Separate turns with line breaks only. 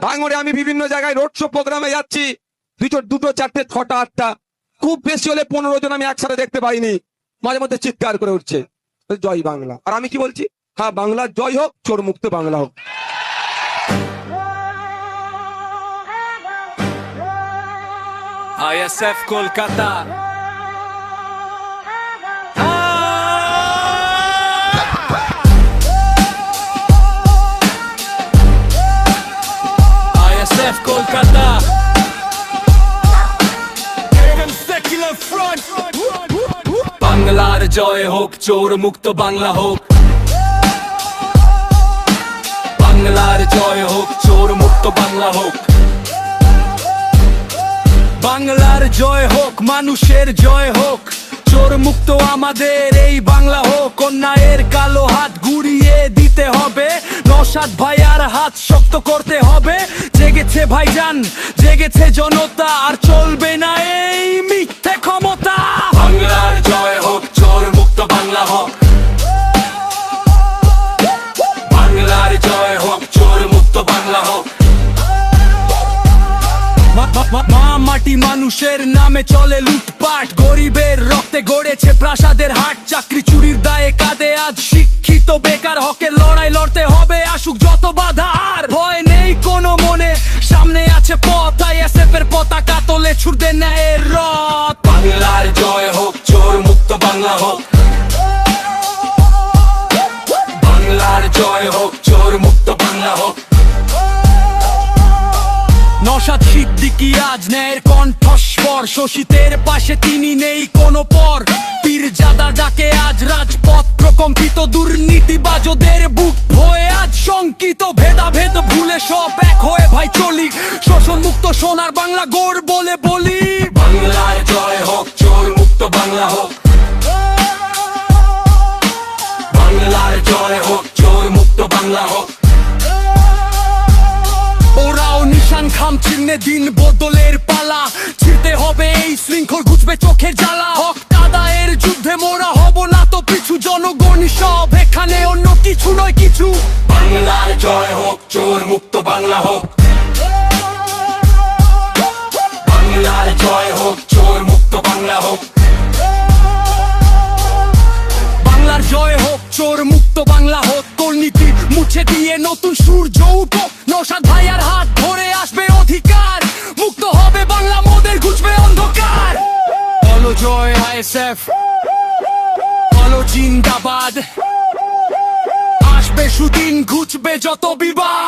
ভাঙড়ে আমি বিভিন্ন জায়গায় রোড শো প্রোগ্রামে যাচ্ছি, দুটো চারটে ছটা আটটা, খুব বেশি হলে 15 জন আমি একসাথে দেখতে পাইনি। মাঝে মধ্যে চিৎকার করে উঠছে জয় বাংলা। আর আমি কি বলছি, হ্যাঁ বাংলা জয় হোক, চোর মুক্ত বাংলা হোক।
ISF কলকাতা, ISF কলকাতা, বাংলার জয় হোক, চোর মুক্ত বাংলা হোক। বাংলার জয় হোক, চোর মুক্ত বাংলা হোক। বাংলার জয় হোক, মানুষের জয় হোক, চোর মুক্ত আমাদের এই বাংলা হোক। অন্যায়ের কালো হাত ঘুরিয়ে দিতে হবে, নওশাদ ভাইয়ার হাত শক্ত করতে হবে। জেগেছে ভাইজান, জেগেছে জনতা, আর চলবে না এই মিথ্যে ক্ষমতা। বাংলার জয় হোক, চোর মুক্ত বাংলা হোক। বাংলার জয় হোক, চোর মুক্ত বাংলা হোক। মা মাটি মানুষের নামে চলে লুটপাট, গরিবের রক্তে গড়েছে প্রাসাদের হাট। চাকরি চুরির দায়ে কাঁদে আজ শিক্ষিত বেকার, হকের লড়াই লড়তে হবে আসুক যত বাধা। আর ভয় নেই কোনো মনে, সামনে আছে পথ। ISF এর পতাকা তোলে ছুটবে ন্যায়ের রথ। বাংলার জয় হোক, চোর মুক্ত বাংলা হোক। বাংলার জয় হোক, চোর মুক্ত বাংলা হোক। নওশাদ সিদ্দিকী আজ ন্যায়ের কণ্ঠস্বর, শোষিতের পাশে তিনি নেই কোনো পর। পীরজাদা ডাকে আজ রাজপথ প্রকম্পিত, দুর্নীতিবাজদের বুক হয়ে আজ শঙ্কিত। ভেদাভেদ ভুলে সব এক হয়ে ভাই চলি, শোষণ মুক্ত সোনার বাংলা গৌর বলে বলি। বাংলার জয় হোক, চোর মুক্ত বাংলা হোক। বাংলার জয় হোক, চোর মুক্ত বাংলা হোক। ওরাও নিশান খাম চিহ্নে, দিন বদলের পালা। ছিঁড়তে হবে এই শৃঙ্খল, ঘুচবে চোখের জ্বালা। হক আদায়ের যুদ্ধে মোরা হব না তো পিছু, জনগণই সব এখানে, অন্য কিছু নয় কিছু। বাংলার জয় হোক, চোর মুক্ত বাংলা হোক। বাংলার জয় হোক, চোর মুক্ত বাংলা হোক। বাংলার জয় হোক, চোর মুক্ত বাংলা হোক। দুর্নীতি মুছে দিয়ে নতুন সূর্য উঠো, নওশাদ ভাইয়ার হাত ধরে আসবে অধিকার। মুক্ত হবে বাংলা, মোদের ঘুচবে অন্ধকার। বলো জয় ISF, বলো জিন্দাবাদ। আসবে সুদিন, ঘুচবে যত বিবাদ।